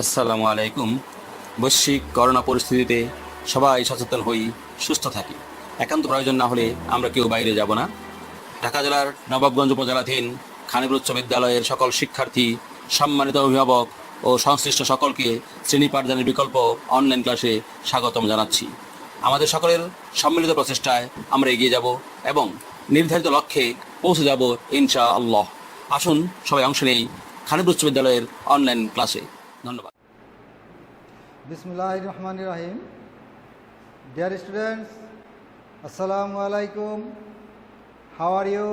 আসসালামু আলাইকুম। বৈশ্বিক করোনা পরিস্থিতিতে সবাই সচেতন হই, সুস্থ থাকি। একান্ত প্রয়োজন না হলে আমরা কেউ বাইরে যাব না। ঢাকা জেলার নবাবগঞ্জ উপজেলাধীন খানিপুর উচ্চ বিদ্যালয়ের সকল শিক্ষার্থী, সম্মানিত অভিভাবক ও সংশ্লিষ্ট সকলকে শ্রেণী পাঠদানের বিকল্প অনলাইন ক্লাসে স্বাগতম জানাচ্ছি। আমাদের সকলের সম্মিলিত প্রচেষ্টায় আমরা এগিয়ে যাব এবং নির্ধারিত লক্ষ্যে পৌঁছে যাব ইনশাআল্লাহ। আসুন সবাই অংশ নেই খানিপুর উচ্চ বিদ্যালয়ের অনলাইন ক্লাসে। ধন্যবাদ। Bismillahirrahmanirrahim. Dear students, Assalamu alaikum. How are you?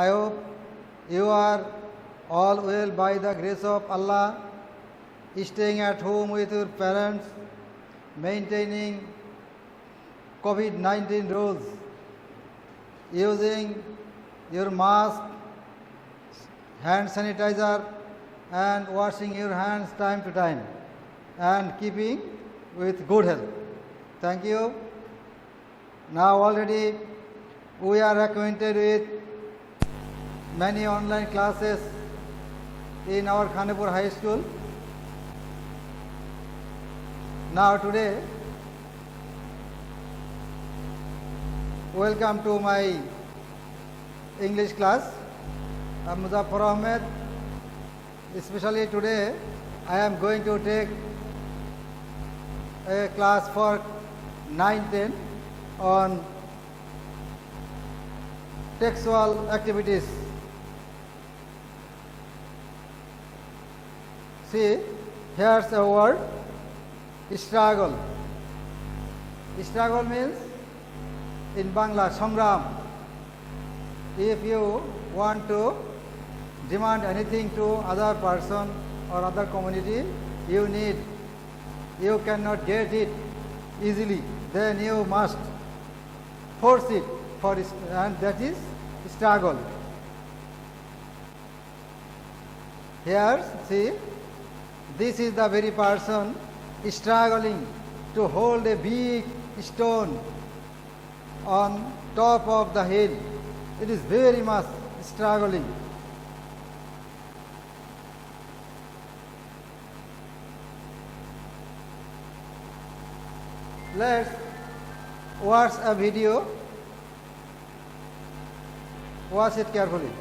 I hope you are all well by the grace of Allah, staying at home with your parents, maintaining COVID-19 rules, using your mask, hand sanitizer, and washing your hands time to time, and keeping with good health. Thank you. Now already we are acquainted with many online classes in our Khanipur High School. Now today, welcome to my English class. I'm Muzaffar Ahmed. Especially today, I am going to take a class for 9-10 on textual activities. See, here's a word, struggle. Struggle means in Bangla, Sangram. If you want to demand anything to other person or other community, you cannot get it easily, then you must force it and that is struggle. Here, see, this is the very person struggling to hold a big stone on top of the hill. It is very much struggling. Let's watch a video. Watch it carefully.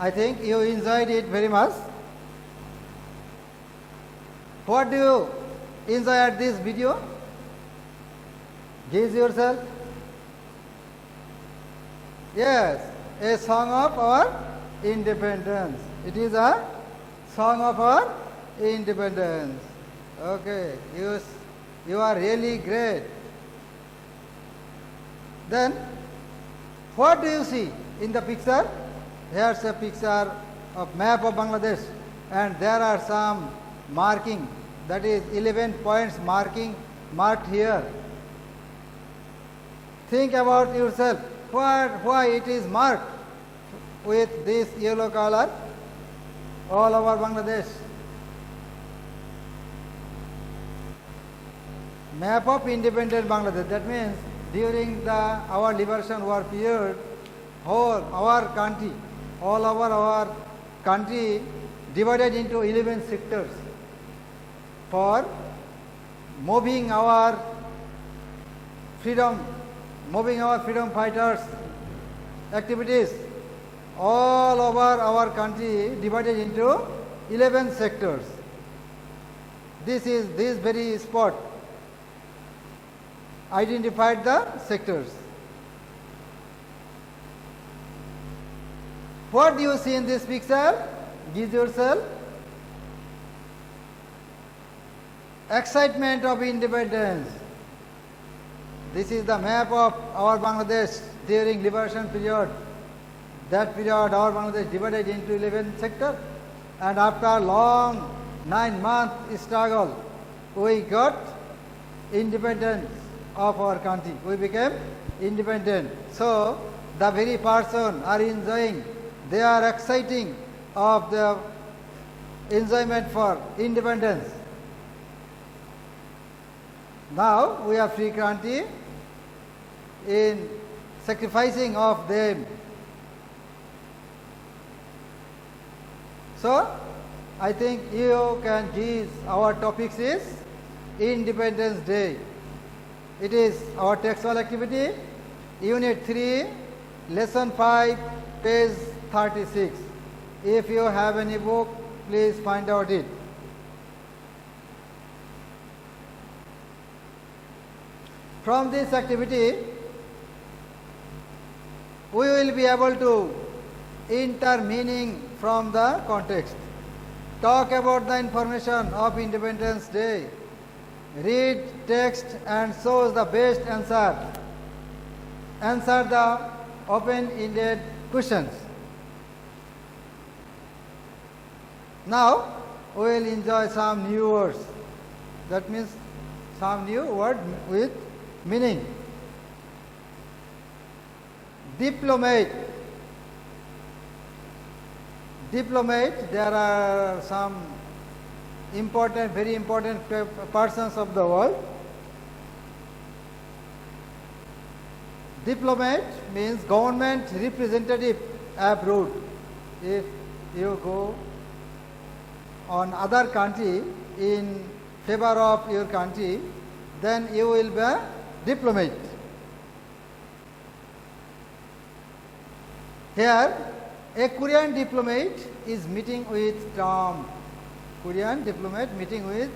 I think you enjoyed it very much. What do you enjoy at this video? Guess yourself. Yes, a song of our independence. It is a song of our independence. Okay, you are really great. Then, what do you see in the picture? Here's a picture of map of Bangladesh, and there are some marking, that is 11 points marked here. Think about yourself, why it is marked with this yellow color all over Bangladesh. Map of independent Bangladesh, that means during our liberation war period, all over our country divided into 11 sectors for moving our freedom fighters activities all over our country divided into 11 sectors. This very spot identified the sectors. What do you see in this picture? Give yourself. excitement of independence. This is the map of our Bangladesh during liberation period. That period our Bangladesh divided into 11 sectors, and after long 9-month struggle, we got independence of our country. We became independent. So the very person are enjoying, they are exciting of the enjoyment for independence. Now we are free country in sacrificing of them. So I think you can give our topics is Independence Day. It is our textual activity, Unit 3, Lesson 5, page 36. If you have any book, please find out it. From this activity, we will be able to enter meaning from the context. Talk about the information of Independence Day. Read text and choose the best answer. Answer the open-ended questions. Now we will enjoy some new words. That means some new word with meaning. Diplomate. Diplomate, there are some important, very important persons of the world. Diplomat means government representative abroad. If you go on other country in favor of your country, then you will be a diplomat. Here, a Korean diplomat is meeting with Trump. Korean diplomat meeting with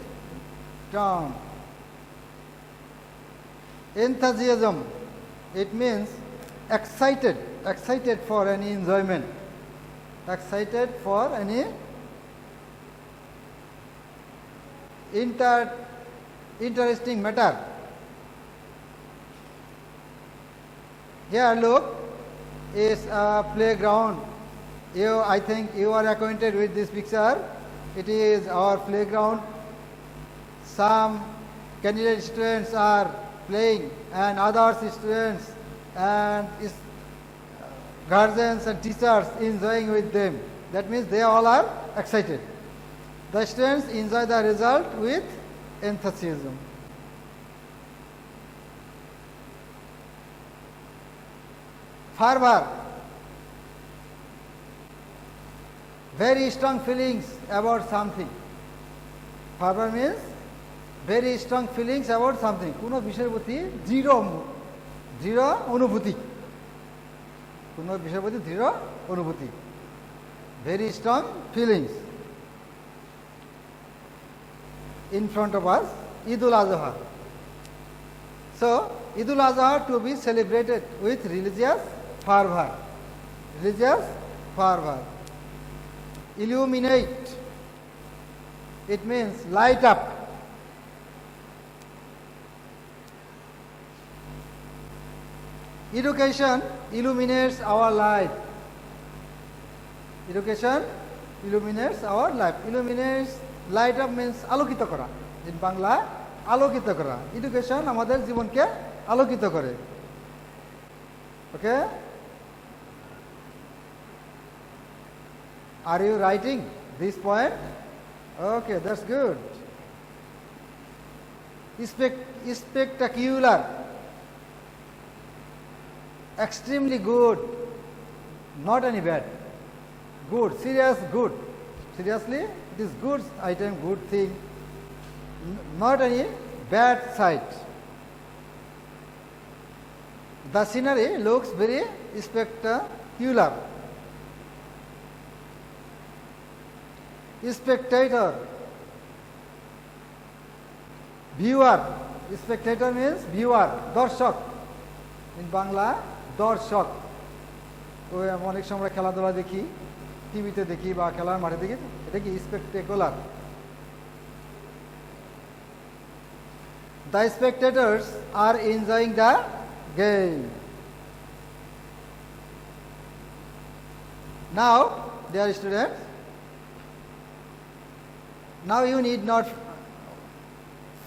Trump. Enthusiasm, it means excited, excited for any enjoyment, excited for any interesting matter. Here look, is a playground. I think you are acquainted with this picture. It is our playground. Some candidate students are playing and other students and guardians and teachers enjoying with them. That means they all are excited. The students enjoy the result with enthusiasm. Fervor. Very strong feelings about something. Fervor means very strong feelings about something. Kuno বিষয়ের প্রতি দৃঢ় অনুভূতি. Kuno বিষয়ের প্রতি দৃঢ় অনুভূতি. Very strong feelings. In front of us, Eid al-Adha. So, Eid al-Adha to be celebrated with religious fervor. Religious fervor. Illuminate. It means light up. Education illuminates our life. Education illuminates our life. Illuminates, light up means আলোকিত করা. In Bangla আলোকিত করা. Education আমাদের জীবনকে আলোকিত করে. Okay? Are you writing this point? Okay, that's good. Spectacular. Extremely good. Not any bad. Good. Serious, good. Seriously, it is good item, good thing. Not any bad sight. The scenery looks very spectacular. Spectator. Viewer. Spectator means viewer. দর্শক. In Bangla দর্শক. ওই অনেক সময় খেলাধুলা দেখি, টিভিতে দেখি বা খেলার মাঠে দেখি, এটা কি spectacular. The spectators are enjoying the game. Now, dear students, now you need not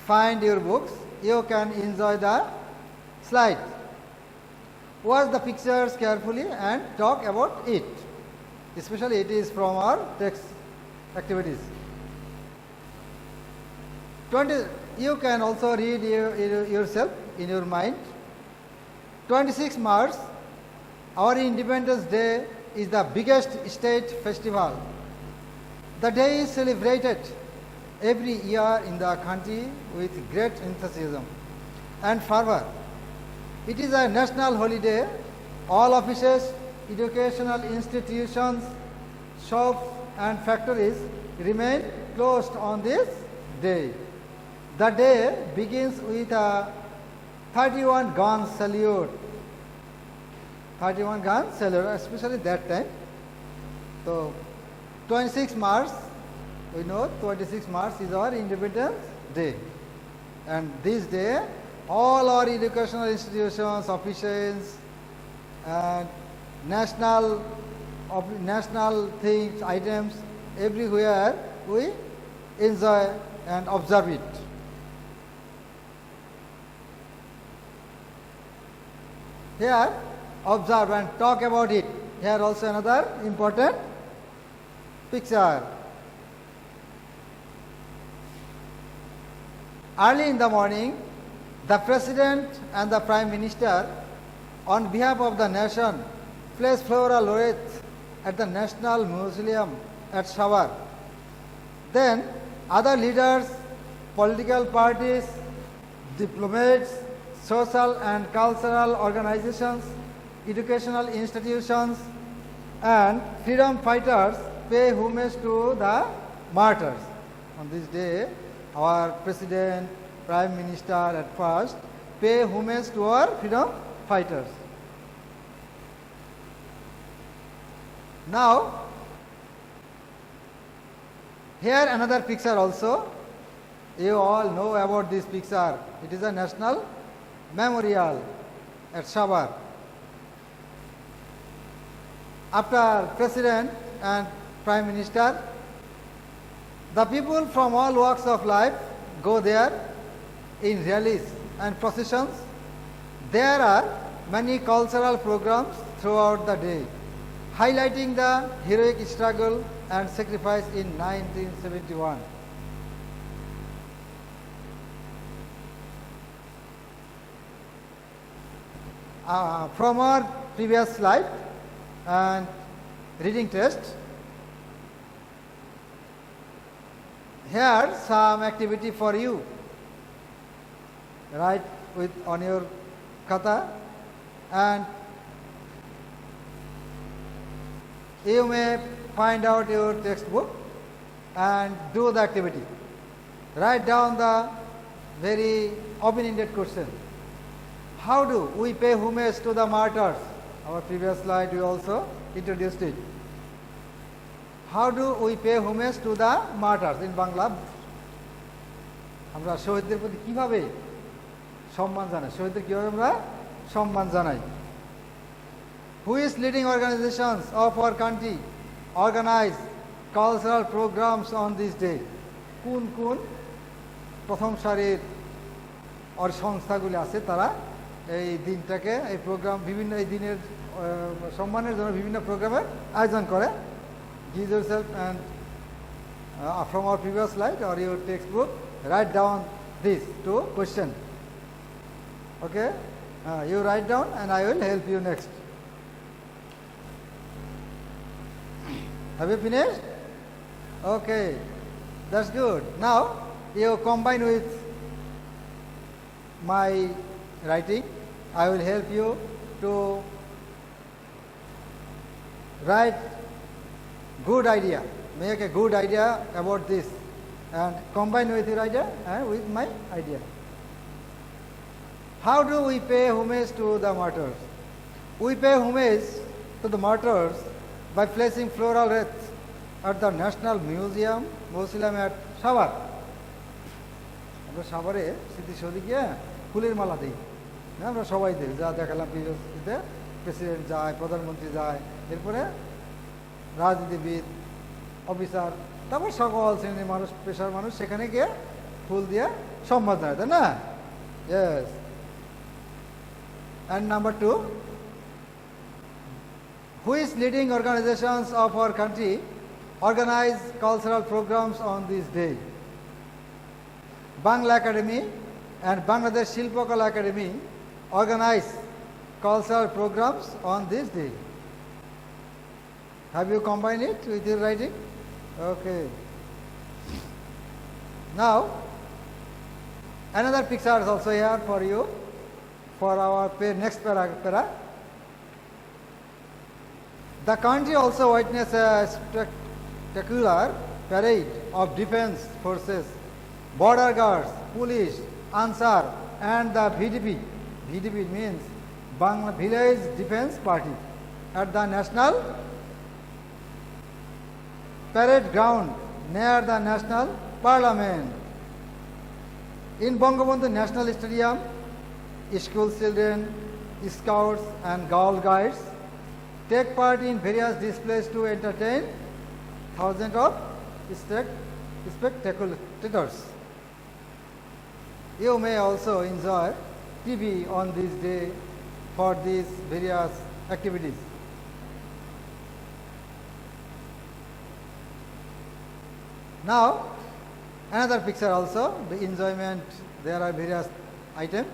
find your books. You can enjoy the slides. Watch the pictures carefully and talk about it. Especially it is from our text activities. 20, you can also read yourself in your mind. 26 March, our Independence Day is the biggest state festival. The day is celebrated every year in the country with great enthusiasm and fervor. It is a national holiday. All offices, educational institutions, shops and factories remain closed on this day. The day begins with a 31 gun salute. 31 gun salute, especially that time. So, 26 March, we know 26 March is our Independence Day. And this day, all our educational institutions, offices, and national things, items, everywhere we enjoy and observe it. Here, observe and talk about it. Here also another important picture. Early in the morning, the President and the Prime Minister, on behalf of the nation, place floral wreaths at the National Museum at Savar. Then, other leaders, political parties, diplomats, social and cultural organizations, educational institutions, and freedom fighters pay homage to the martyrs. On this day, our President, Prime Minister at first pay homage to our freedom fighters. Now, here another picture also. You all know about this picture. It is a national memorial at Savar. After President and Prime Minister, the people from all walks of life go there in rallies and processions. There are many cultural programs throughout the day, highlighting the heroic struggle and sacrifice in 1971. From our previous slide and reading test, here some activity for you. Write with on your khata, and you may find out your textbook and do the activity. Write down the very open-ended question. How do we pay homage to the martyrs? Our previous slide we also introduced it. How do we pay homage to the martyrs in Bangla? আমরা শহীদদের প্রতি কিভাবে সম্মান জানাই? শহীদদের কিভাবে আমরা সম্মান জানাই? Who is leading organizations of our country organize cultural programs on this day? কোন কোন প্রথম সারির আর সংস্থাগুলি আছে তারা এই দিনটাকে এই প্রোগ্রাম বিভিন্ন এই দিনের সম্মানের জন্য বিভিন্ন প্রোগ্রামের আয়োজন করে? Give yourself and from our previous slide or your textbook, write down this two question. Okay, you write down and I will help you next. Have you finished? Okay, that's good. Now you combine with my writing. I will help you to write good idea, make a good idea about this and combine with your idea and with my idea. How do we pay homage to the martyrs? We pay homage to the martyrs by placing floral wreaths at the National Museum at Savar. আমরা সাভারে স্মৃতিসৌধে গিয়ে ফুলের মালা দিই, হ্যাঁ আমরা সবাই দিই, যা দেখালাম প্রিভিয়াসতে প্রেসিডেন্ট যায়, প্রধানমন্ত্রী যায়, এরপরে রাজনীতিবিদ, অফিসার, তারপর সকল শ্রেণীর মানুষ, পেশার মানুষ সেখানে গিয়ে ফুল দিয়ে সম্মান জানায়, তাই না? Yes. And number 2, which leading organizations of our country organize cultural programs on this day? Bangla Academy and Bangladesh Shilpakala Academy organize cultural programs on this day. Have you combined it with your writing? Okay. Now, another picture is also here for you, for our next para. The country also witnessed a spectacular parade of defense forces, border guards, police, Ansar, and the VDP. VDP means Bangla Village Defense Party at the National Parade Ground near the National Parliament. In Bangabandhu National Stadium, school children, scouts, and Girl Guides take part in various displays to entertain thousands of spectators. You may also enjoy TV on this day for these various activities. Now, another picture also, the enjoyment, there are various items.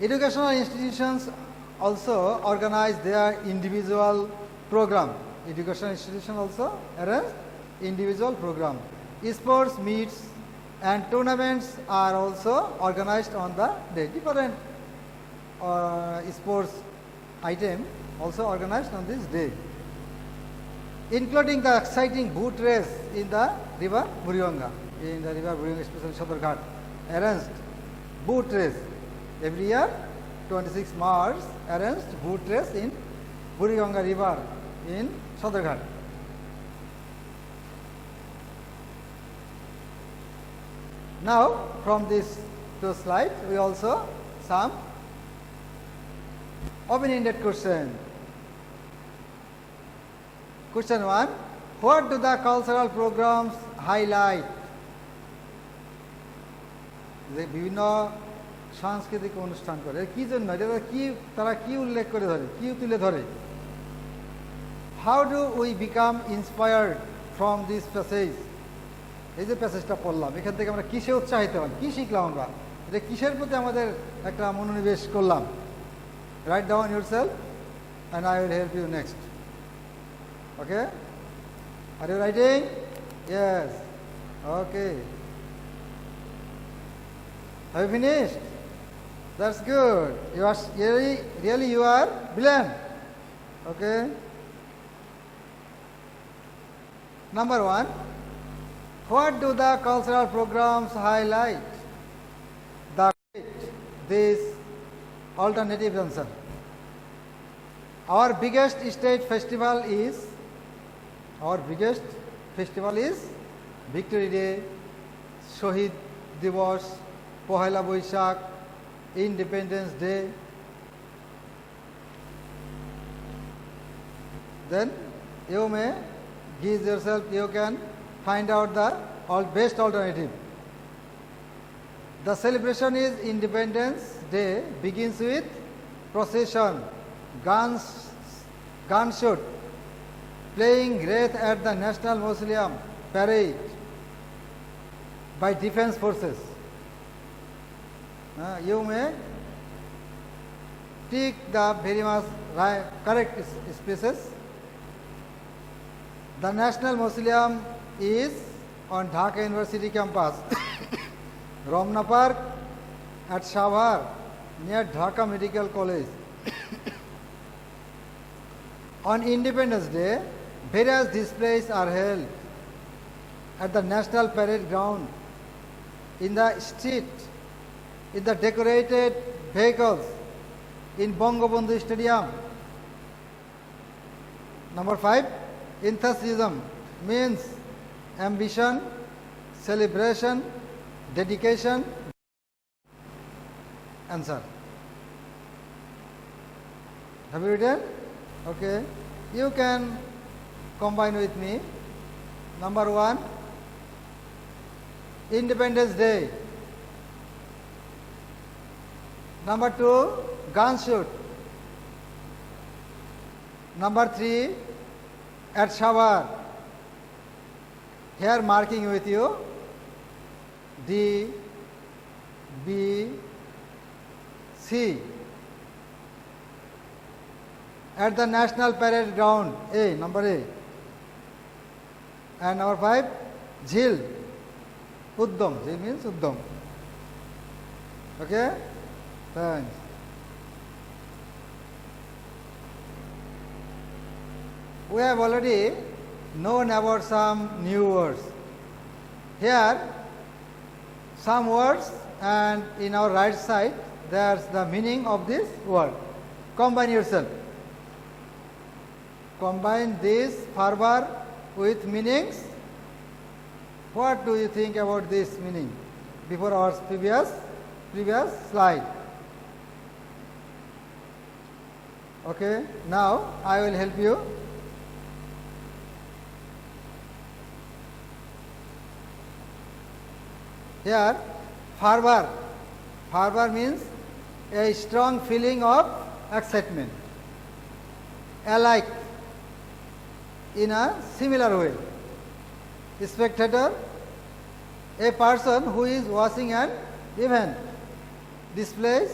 Educational institutions also organize their individual program. Educational institutions also arrange individual program. Sports meets and tournaments are also organized on the day. Different sports item also organized on this day, including the exciting boat race in the river Buriganga. In the river Buriganga, especially Sadarghat, arranged boat race. Every year, 26 March, arranged boat race in Buriganga river in Sadarghat. Now, from this two slides, we also some open-ended question. Question 1. What do the cultural programs highlight? যে বিভিন্ন সাংস্কৃতিক অনুষ্ঠান করে কি জন্য, এটা কি তারা কি উল্লেখ করে ধরে, কি তুলে ধরে? How do we become inspired from this passage? এই যে প্যাসেজটা পড়লাম, এখান থেকে আমরা কিসে উৎসাহিত হলাম, কি শিখলাম আমরা, এটা কিসের প্রতি আমাদের একটা মনোনিবেশ করলাম? Write down yourself and I will help you next. Okay? Are you writing? Yes. Okay. Have you finished? That's good. You are really you are brilliant. Okay. Number 1. What do the cultural programs highlight? This alternative answer. Our biggest state festival is Victory Day, Shohid Divas, Pohela Boishakh, Independence Day. Then you may give yourself, you can find out the best alternative. The celebration is Independence Day begins with procession, gun shoot, playing wreath at the National Mausoleum, parade by defense forces. You may tick the very much correct spaces. The National Mausoleum is on Dhaka University campus, Ramna Park at Savar near Dhaka Medical College. On Independence Day, various displays are held at the National Parade Ground, in the street, in the decorated vehicles, in Bangabandhu Stadium. Number 5, enthusiasm means ambition, celebration, dedication, answer. Have you written? Okay. You can combine with me. Number 1, Independence Day. Number 2, gun shoot. Number 3, at shower. Here marking with you D, B, C. At the National Parade Ground, A, number A. And number 5, Jhil. Uddam, Jhil means Uddam. Okay? Thanks. We have already known about some new words. Here, some words, and in our right side, there's the meaning of this word. Combine yourself. Combine this verb with meanings. What do you think about this meaning before our previous slide? Okay, now I will help you. Here, fervor means a strong feeling of excitement, alike in a similar way. Spectator, a person who is watching an event, displays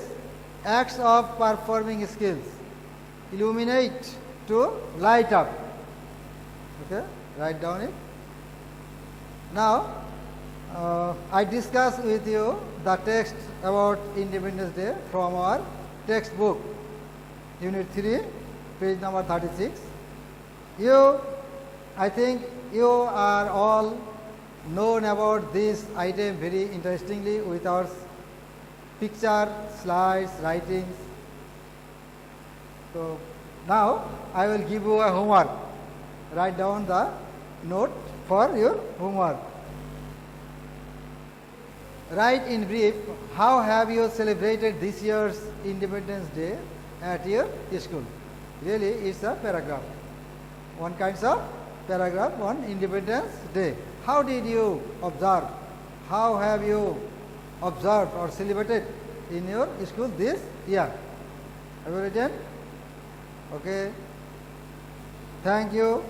acts of performing skills, illuminate, to light up. Okay, write down it. Now, I discuss with you the text about Independence Day from our textbook, Unit 3, page number 36. I think you are all known about this item very interestingly with our picture, slides, writings. So now I will give you a homework. Write down the note for your homework. Write in brief, how have you celebrated this year's Independence Day at your school? Really, it's a paragraph. One kind of paragraph on Independence Day. How did you observe? How have you observed or celebrated in your school this year? Have you written? Okay. Thank you,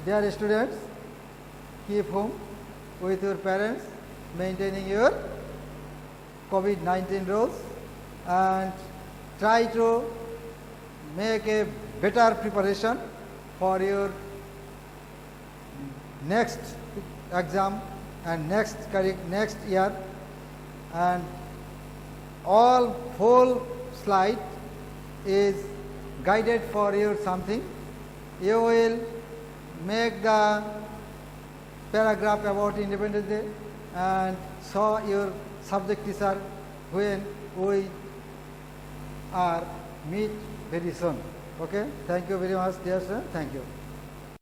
dear students. Keep home with your parents, maintaining your COVID-19 rules, and try to make a better preparation for your next exam and next year. And all whole slide is guided for your something. You will make the paragraph about Independence Day and show your subject teacher when we are meet very soon. Okay. Thank you very much, dear sir. Thank you.